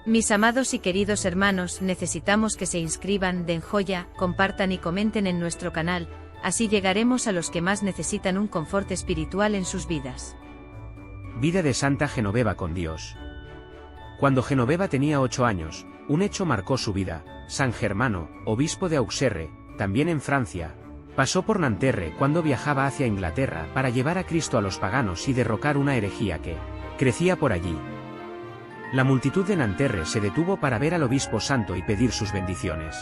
Mis amados y queridos hermanos, necesitamos que se inscriban, den joya, compartan y comenten en nuestro canal, así llegaremos a los que más necesitan un confort espiritual en sus vidas. Vida de Santa Genoveva con Dios. Cuando Genoveva tenía 8 años, un hecho marcó su vida. San Germano, obispo de Auxerre, también en Francia, pasó por Nanterre cuando viajaba hacia Inglaterra para llevar a Cristo a los paganos y derrocar una herejía que crecía por allí. La multitud de Nanterre se detuvo para ver al obispo santo y pedir sus bendiciones.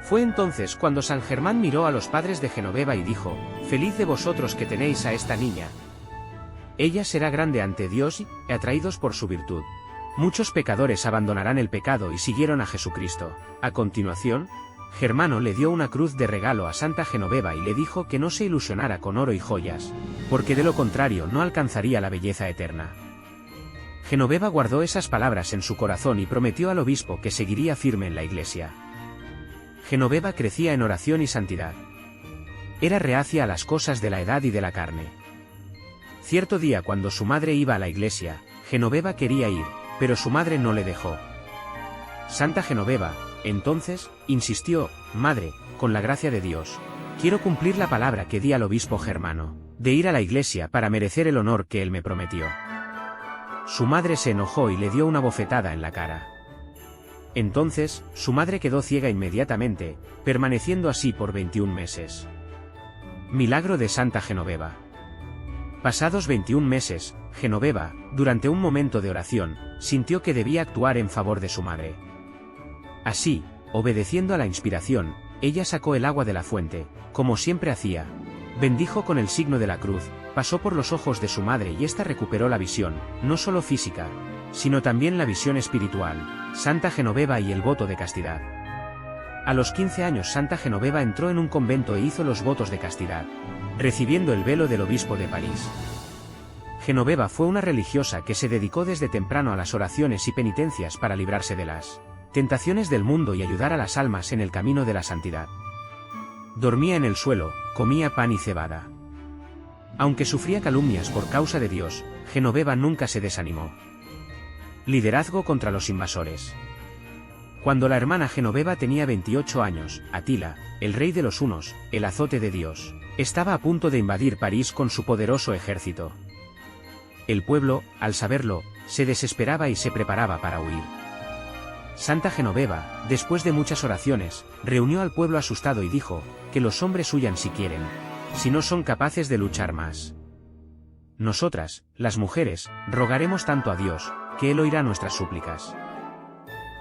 Fue entonces cuando San Germán miró a los padres de Genoveva y dijo: «Feliz de vosotros que tenéis a esta niña. Ella será grande ante Dios y, atraídos por su virtud, muchos pecadores abandonarán el pecado y siguieron a Jesucristo». A continuación, Germano le dio una cruz de regalo a Santa Genoveva y le dijo que no se ilusionara con oro y joyas, porque de lo contrario no alcanzaría la belleza eterna. Genoveva guardó esas palabras en su corazón y prometió al obispo que seguiría firme en la iglesia. Genoveva crecía en oración y santidad. Era reacia a las cosas de la edad y de la carne. Cierto día, cuando su madre iba a la iglesia, Genoveva quería ir, pero su madre no le dejó. Santa Genoveva, entonces, insistió: «Madre, con la gracia de Dios, quiero cumplir la palabra que di al obispo Germano, de ir a la iglesia para merecer el honor que él me prometió». Su madre se enojó y le dio una bofetada en la cara. Entonces, su madre quedó ciega inmediatamente, permaneciendo así por 21 meses. Milagro de Santa Genoveva. Pasados 21 meses, Genoveva, durante un momento de oración, sintió que debía actuar en favor de su madre. Así, obedeciendo a la inspiración, ella sacó el agua de la fuente, como siempre hacía, bendijo con el signo de la cruz, pasó por los ojos de su madre y ésta recuperó la visión, no solo física, sino también la visión espiritual. Santa Genoveva y el voto de castidad. A los 15 años Santa Genoveva entró en un convento e hizo los votos de castidad, recibiendo el velo del obispo de París. Genoveva fue una religiosa que se dedicó desde temprano a las oraciones y penitencias para librarse de las tentaciones del mundo y ayudar a las almas en el camino de la santidad. Dormía en el suelo, comía pan y cebada. Aunque sufría calumnias por causa de Dios, Genoveva nunca se desanimó. Liderazgo contra los invasores. Cuando la hermana Genoveva tenía 28 años, Atila, el rey de los hunos, el azote de Dios, estaba a punto de invadir París con su poderoso ejército. El pueblo, al saberlo, se desesperaba y se preparaba para huir. Santa Genoveva, después de muchas oraciones, reunió al pueblo asustado y dijo: «Que los hombres huyan si quieren, si no son capaces de luchar más. Nosotras, las mujeres, rogaremos tanto a Dios, que Él oirá nuestras súplicas».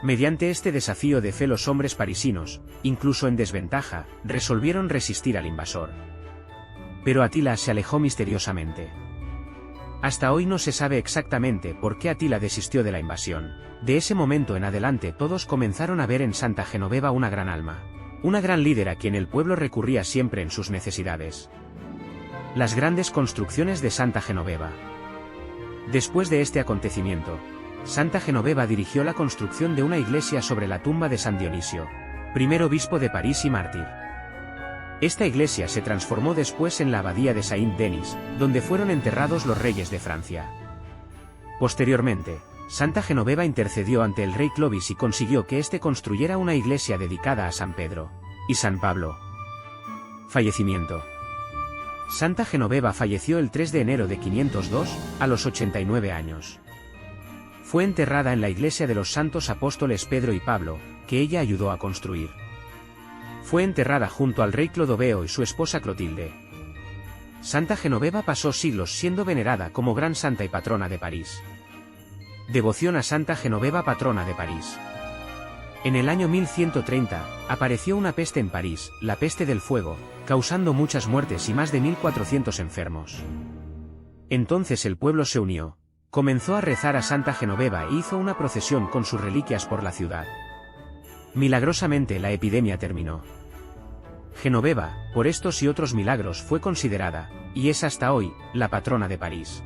Mediante este desafío de fe los hombres parisinos, incluso en desventaja, resolvieron resistir al invasor. Pero Atila se alejó misteriosamente. Hasta hoy no se sabe exactamente por qué Atila desistió de la invasión. De ese momento en adelante todos comenzaron a ver en Santa Genoveva una gran alma, una gran líder a quien el pueblo recurría siempre en sus necesidades. Las grandes construcciones de Santa Genoveva. Después de este acontecimiento, Santa Genoveva dirigió la construcción de una iglesia sobre la tumba de San Dionisio, primer obispo de París y mártir. Esta iglesia se transformó después en la abadía de Saint-Denis, donde fueron enterrados los reyes de Francia. Posteriormente, Santa Genoveva intercedió ante el rey Clovis y consiguió que éste construyera una iglesia dedicada a San Pedro y San Pablo. Fallecimiento. Santa Genoveva falleció el 3 de enero de 502, a los 89 años. Fue enterrada en la iglesia de los santos apóstoles Pedro y Pablo, que ella ayudó a construir. Fue enterrada junto al rey Clodoveo y su esposa Clotilde. Santa Genoveva pasó siglos siendo venerada como gran santa y patrona de París. Devoción a Santa Genoveva, patrona de París. En el año 1130, apareció una peste en París, la peste del fuego, causando muchas muertes y más de 1400 enfermos. Entonces el pueblo se unió, comenzó a rezar a Santa Genoveva e hizo una procesión con sus reliquias por la ciudad. Milagrosamente la epidemia terminó. Genoveva, por estos y otros milagros fue considerada, y es hasta hoy, la patrona de París.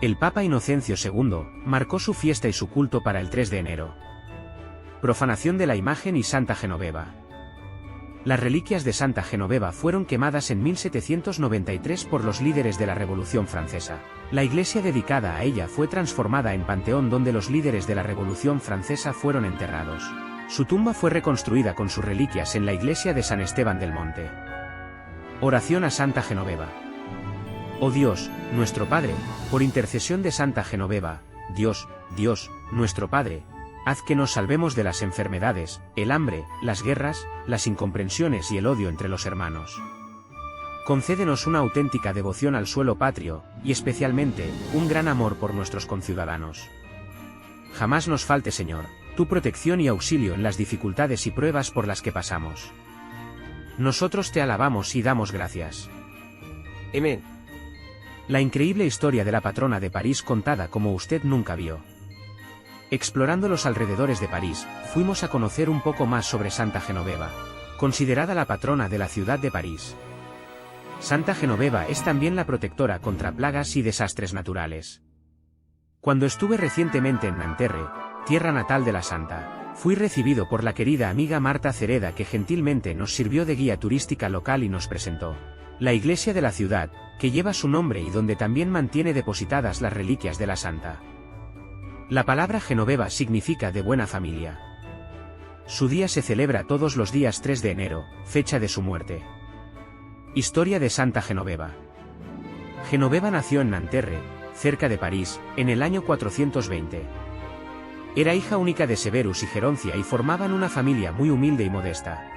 El Papa Inocencio II marcó su fiesta y su culto para el 3 de enero. Profanación de la imagen y Santa Genoveva. Las reliquias de Santa Genoveva fueron quemadas en 1793 por los líderes de la Revolución Francesa. La iglesia dedicada a ella fue transformada en panteón donde los líderes de la Revolución Francesa fueron enterrados. Su tumba fue reconstruida con sus reliquias en la iglesia de San Esteban del Monte. Oración a Santa Genoveva. Oh Dios, nuestro Padre, por intercesión de Santa Genoveva, Dios, nuestro Padre, haz que nos salvemos de las enfermedades, el hambre, las guerras, las incomprensiones y el odio entre los hermanos. Concédenos una auténtica devoción al suelo patrio, y especialmente, un gran amor por nuestros conciudadanos. Jamás nos falte, Señor, tu protección y auxilio en las dificultades y pruebas por las que pasamos. Nosotros te alabamos y damos gracias. Amén. La increíble historia de la patrona de París contada como usted nunca vio. Explorando los alrededores de París, fuimos a conocer un poco más sobre Santa Genoveva, considerada la patrona de la ciudad de París. Santa Genoveva es también la protectora contra plagas y desastres naturales. Cuando estuve recientemente en Nanterre, tierra natal de la santa, fui recibido por la querida amiga Marta Cereda, que gentilmente nos sirvió de guía turística local y nos presentó la iglesia de la ciudad, que lleva su nombre y donde también mantiene depositadas las reliquias de la santa. La palabra Genoveva significa de buena familia. Su día se celebra todos los días 3 de enero, fecha de su muerte. Historia de Santa Genoveva. Genoveva nació en Nanterre, cerca de París, en el año 420. Era hija única de Severus y Geroncia y formaban una familia muy humilde y modesta.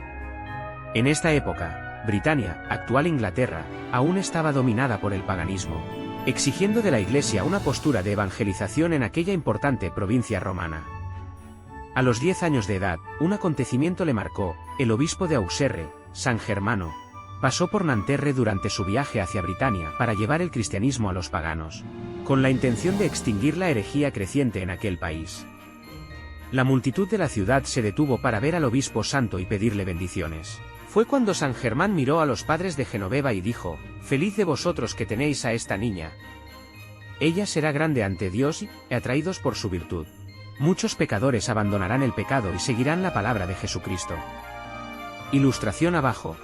En esta época, Britania, actual Inglaterra, aún estaba dominada por el paganismo, exigiendo de la Iglesia una postura de evangelización en aquella importante provincia romana. A los 10 años de edad, un acontecimiento le marcó. El obispo de Auxerre, San Germano, pasó por Nanterre durante su viaje hacia Britania para llevar el cristianismo a los paganos, con la intención de extinguir la herejía creciente en aquel país. La multitud de la ciudad se detuvo para ver al obispo santo y pedirle bendiciones. Fue cuando San Germán miró a los padres de Genoveva y dijo: «Feliz de vosotros que tenéis a esta niña. Ella será grande ante Dios y, atraídos por su virtud, muchos pecadores abandonarán el pecado y seguirán la palabra de Jesucristo». Ilustración abajo.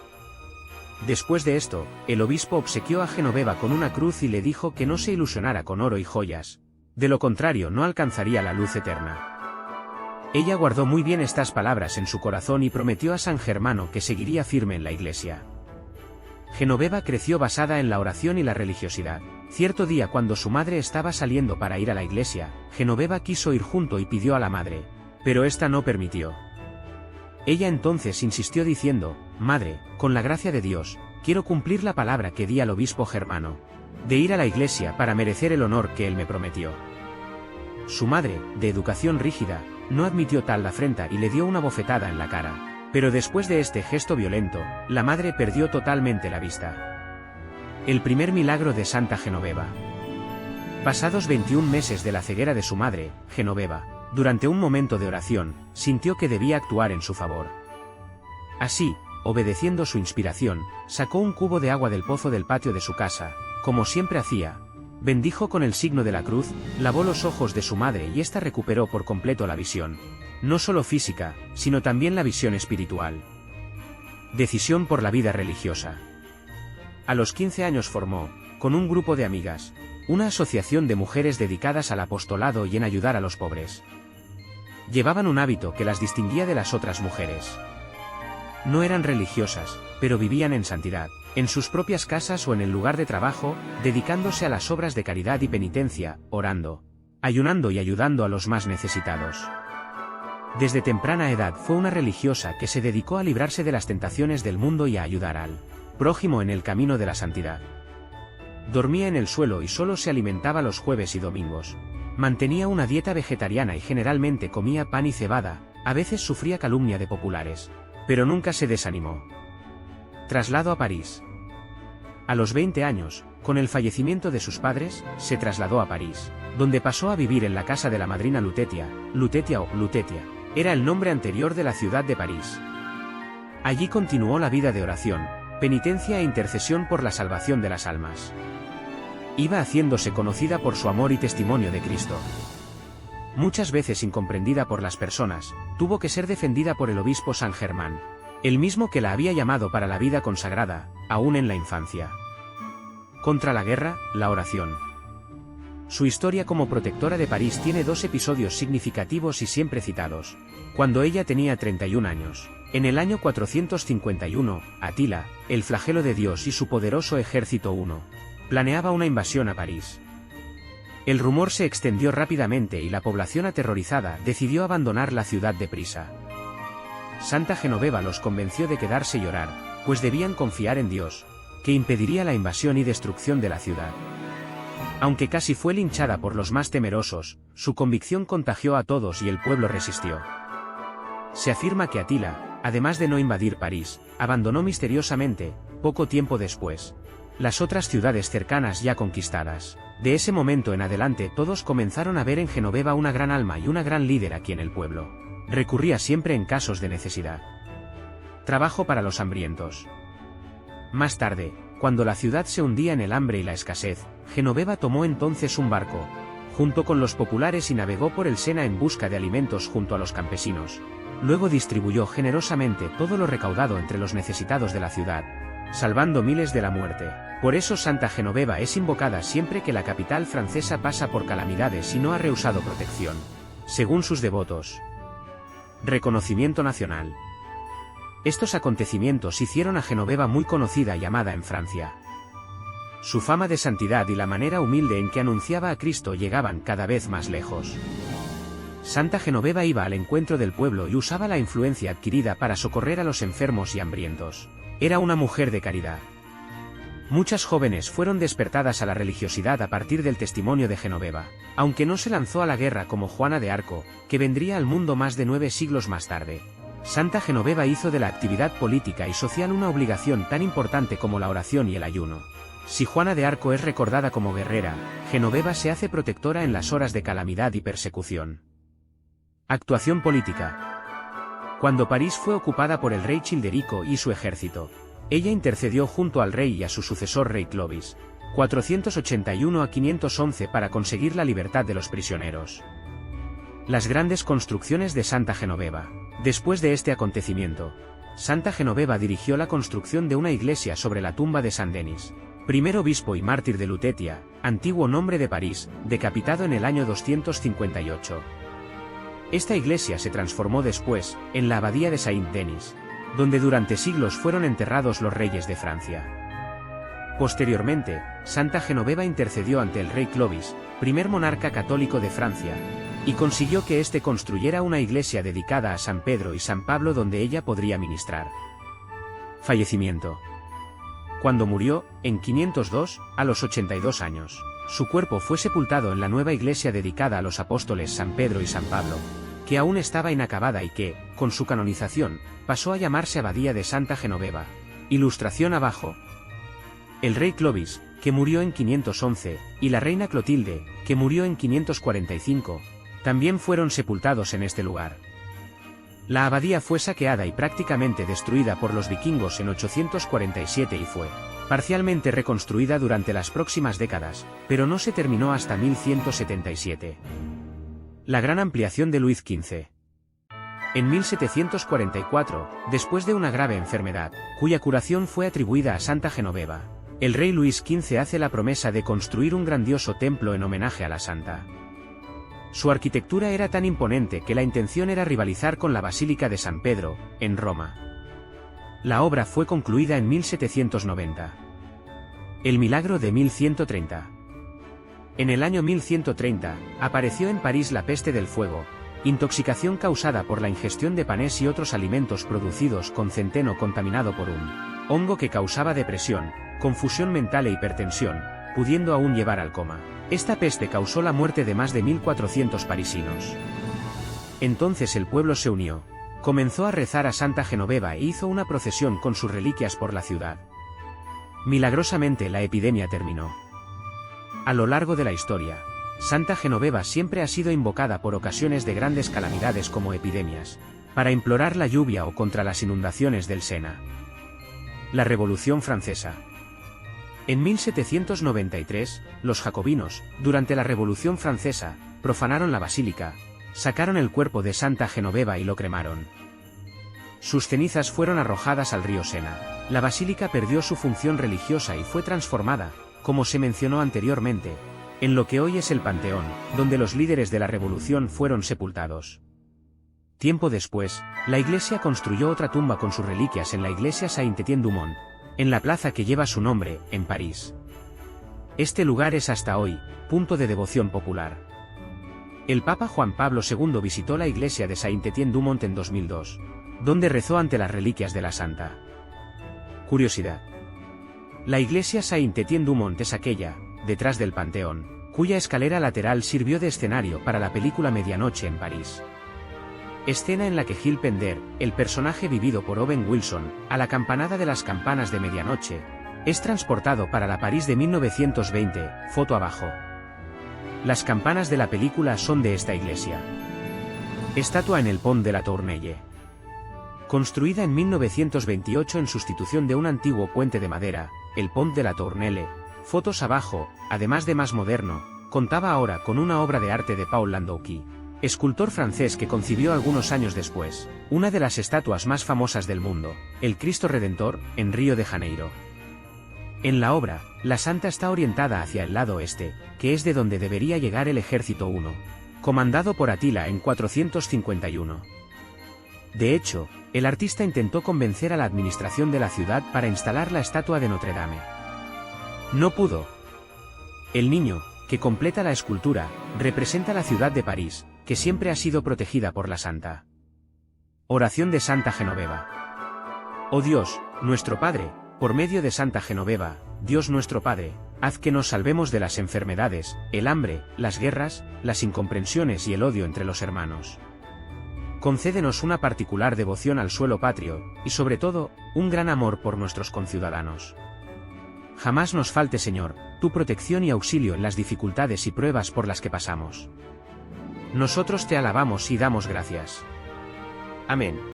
Después de esto, el obispo obsequió a Genoveva con una cruz y le dijo que no se ilusionara con oro y joyas. De lo contrario no alcanzaría la luz eterna. Ella guardó muy bien estas palabras en su corazón y prometió a San Germano que seguiría firme en la iglesia. Genoveva creció basada en la oración y la religiosidad. Cierto día, cuando su madre estaba saliendo para ir a la iglesia, Genoveva quiso ir junto y pidió a la madre, pero ésta no permitió. Ella entonces insistió diciendo: «Madre, con la gracia de Dios, quiero cumplir la palabra que di al obispo Germano, de ir a la iglesia para merecer el honor que él me prometió». Su madre, de educación rígida, no admitió tal afrenta y le dio una bofetada en la cara. Pero después de este gesto violento, la madre perdió totalmente la vista. El primer milagro de Santa Genoveva. Pasados 21 meses de la ceguera de su madre, Genoveva, durante un momento de oración, sintió que debía actuar en su favor. Así, obedeciendo su inspiración, sacó un cubo de agua del pozo del patio de su casa, como siempre hacía. Bendijo con el signo de la cruz, lavó los ojos de su madre y ésta recuperó por completo la visión. No solo física, sino también la visión espiritual. Decisión por la vida religiosa. A los 15 años formó, con un grupo de amigas, una asociación de mujeres dedicadas al apostolado y en ayudar a los pobres. Llevaban un hábito que las distinguía de las otras mujeres. No eran religiosas, pero vivían en santidad, en sus propias casas o en el lugar de trabajo, dedicándose a las obras de caridad y penitencia, orando, ayunando y ayudando a los más necesitados. Desde temprana edad fue una religiosa que se dedicó a librarse de las tentaciones del mundo y a ayudar al prójimo en el camino de la santidad. Dormía en el suelo y solo se alimentaba los jueves y domingos. Mantenía una dieta vegetariana y generalmente comía pan y cebada. A veces sufría calumnia de populares, pero nunca se desanimó. Traslado a París. A los 20 años, con el fallecimiento de sus padres, se trasladó a París, donde pasó a vivir en la casa de la madrina Lutetia. Lutetia o Lutetia era el nombre anterior de la ciudad de París. Allí continuó la vida de oración, penitencia e intercesión por la salvación de las almas. Iba haciéndose conocida por su amor y testimonio de Cristo. Muchas veces incomprendida por las personas, tuvo que ser defendida por el obispo San Germán, el mismo que la había llamado para la vida consagrada, aún en la infancia. Contra la guerra, la oración. Su historia como protectora de París tiene dos episodios significativos y siempre citados. Cuando ella tenía 31 años. En el año 451, Atila, el flagelo de Dios y su poderoso ejército huno, planeaba una invasión a París. El rumor se extendió rápidamente y la población aterrorizada decidió abandonar la ciudad deprisa. Santa Genoveva los convenció de quedarse y orar, pues debían confiar en Dios, que impediría la invasión y destrucción de la ciudad. Aunque casi fue linchada por los más temerosos, su convicción contagió a todos y el pueblo resistió. Se afirma que Atila, además de no invadir París, abandonó misteriosamente, poco tiempo después, las otras ciudades cercanas ya conquistadas. De ese momento en adelante todos comenzaron a ver en Genoveva una gran alma y una gran líder aquí en el pueblo. Recurría siempre en casos de necesidad. Trabajo para los hambrientos. Más tarde, cuando la ciudad se hundía en el hambre y la escasez, Genoveva tomó entonces un barco, junto con los populares y navegó por el Sena en busca de alimentos junto a los campesinos. Luego distribuyó generosamente todo lo recaudado entre los necesitados de la ciudad, salvando miles de la muerte. Por eso Santa Genoveva es invocada siempre que la capital francesa pasa por calamidades y no ha rehusado protección. Según sus devotos. Reconocimiento nacional. Estos acontecimientos hicieron a Genoveva muy conocida y amada en Francia. Su fama de santidad y la manera humilde en que anunciaba a Cristo llegaban cada vez más lejos. Santa Genoveva iba al encuentro del pueblo y usaba la influencia adquirida para socorrer a los enfermos y hambrientos. Era una mujer de caridad. Muchas jóvenes fueron despertadas a la religiosidad a partir del testimonio de Genoveva, aunque no se lanzó a la guerra como Juana de Arco, que vendría al mundo más de 9 siglos más tarde. Santa Genoveva hizo de la actividad política y social una obligación tan importante como la oración y el ayuno. Si Juana de Arco es recordada como guerrera, Genoveva se hace protectora en las horas de calamidad y persecución. Actuación política. Cuando París fue ocupada por el rey Childerico y su ejército, ella intercedió junto al rey y a su sucesor rey Clovis, 481 a 511 para conseguir la libertad de los prisioneros. Las grandes construcciones de Santa Genoveva. Después de este acontecimiento, Santa Genoveva dirigió la construcción de una iglesia sobre la tumba de San Denis, primer obispo y mártir de Lutetia, antiguo nombre de París, decapitado en el año 258. Esta iglesia se transformó después en la abadía de Saint-Denis, donde durante siglos fueron enterrados los reyes de Francia. Posteriormente, Santa Genoveva intercedió ante el rey Clovis, primer monarca católico de Francia, y consiguió que éste construyera una iglesia dedicada a San Pedro y San Pablo donde ella podría ministrar. Fallecimiento. Cuando murió, en 502, a los 82 años, su cuerpo fue sepultado en la nueva iglesia dedicada a los apóstoles San Pedro y San Pablo, que aún estaba inacabada y que, con su canonización, pasó a llamarse Abadía de Santa Genoveva. Ilustración abajo. El rey Clovis, que murió en 511, y la reina Clotilde, que murió en 545, también fueron sepultados en este lugar. La abadía fue saqueada y prácticamente destruida por los vikingos en 847 y fue parcialmente reconstruida durante las próximas décadas, pero no se terminó hasta 1177. La gran ampliación de Luis XV. En 1744, después de una grave enfermedad, cuya curación fue atribuida a Santa Genoveva, el rey Luis XV hace la promesa de construir un grandioso templo en homenaje a la santa. Su arquitectura era tan imponente que la intención era rivalizar con la Basílica de San Pedro, en Roma. La obra fue concluida en 1790. El milagro de 1130. En el año 1130, apareció en París la peste del fuego, intoxicación causada por la ingestión de panes y otros alimentos producidos con centeno contaminado por un hongo que causaba depresión, confusión mental e hipertensión, pudiendo aún llevar al coma. Esta peste causó la muerte de más de 1.400 parisinos. Entonces el pueblo se unió, comenzó a rezar a Santa Genoveva e hizo una procesión con sus reliquias por la ciudad. Milagrosamente la epidemia terminó. A lo largo de la historia, Santa Genoveva siempre ha sido invocada por ocasiones de grandes calamidades como epidemias, para implorar la lluvia o contra las inundaciones del Sena. La Revolución Francesa. En 1793, los jacobinos, durante la Revolución Francesa, profanaron la basílica, sacaron el cuerpo de Santa Genoveva y lo cremaron. Sus cenizas fueron arrojadas al río Sena. La basílica perdió su función religiosa y fue transformada, como se mencionó anteriormente, en lo que hoy es el Panteón, donde los líderes de la revolución fueron sepultados. Tiempo después, la iglesia construyó otra tumba con sus reliquias en la iglesia Saint-Étienne-du-Mont, en la plaza que lleva su nombre, en París. Este lugar es hasta hoy, punto de devoción popular. El Papa Juan Pablo II visitó la iglesia de Saint-Étienne-du-Mont en 2002, donde rezó ante las reliquias de la santa. Curiosidad. La iglesia Saint-Étienne-du-Mont es aquella, detrás del Panteón, cuya escalera lateral sirvió de escenario para la película Medianoche en París. Escena en la que Gil Pender, el personaje vivido por Owen Wilson, a la campanada de las campanas de medianoche, es transportado para la París de 1920, foto abajo. Las campanas de la película son de esta iglesia. Estatua en el Pont de la Tournelle. Construida en 1928 en sustitución de un antiguo puente de madera, el Pont de la Tournelle, fotos abajo, además de más moderno, contaba ahora con una obra de arte de Paul Landouki, escultor francés que concibió algunos años después, una de las estatuas más famosas del mundo, el Cristo Redentor, en Río de Janeiro. En la obra, la santa está orientada hacia el lado este, que es de donde debería llegar el ejército I, comandado por Atila en 451. De hecho, el artista intentó convencer a la administración de la ciudad para instalar la estatua de Notre Dame. No pudo. El niño, que completa la escultura, representa la ciudad de París, que siempre ha sido protegida por la santa. Oración de Santa Genoveva. Oh Dios, nuestro Padre, por medio de Santa Genoveva, Dios nuestro Padre, haz que nos salvemos de las enfermedades, el hambre, las guerras, las incomprensiones y el odio entre los hermanos. Concédenos una particular devoción al suelo patrio, y sobre todo, un gran amor por nuestros conciudadanos. Jamás nos falte, Señor, tu protección y auxilio en las dificultades y pruebas por las que pasamos. Nosotros te alabamos y damos gracias. Amén.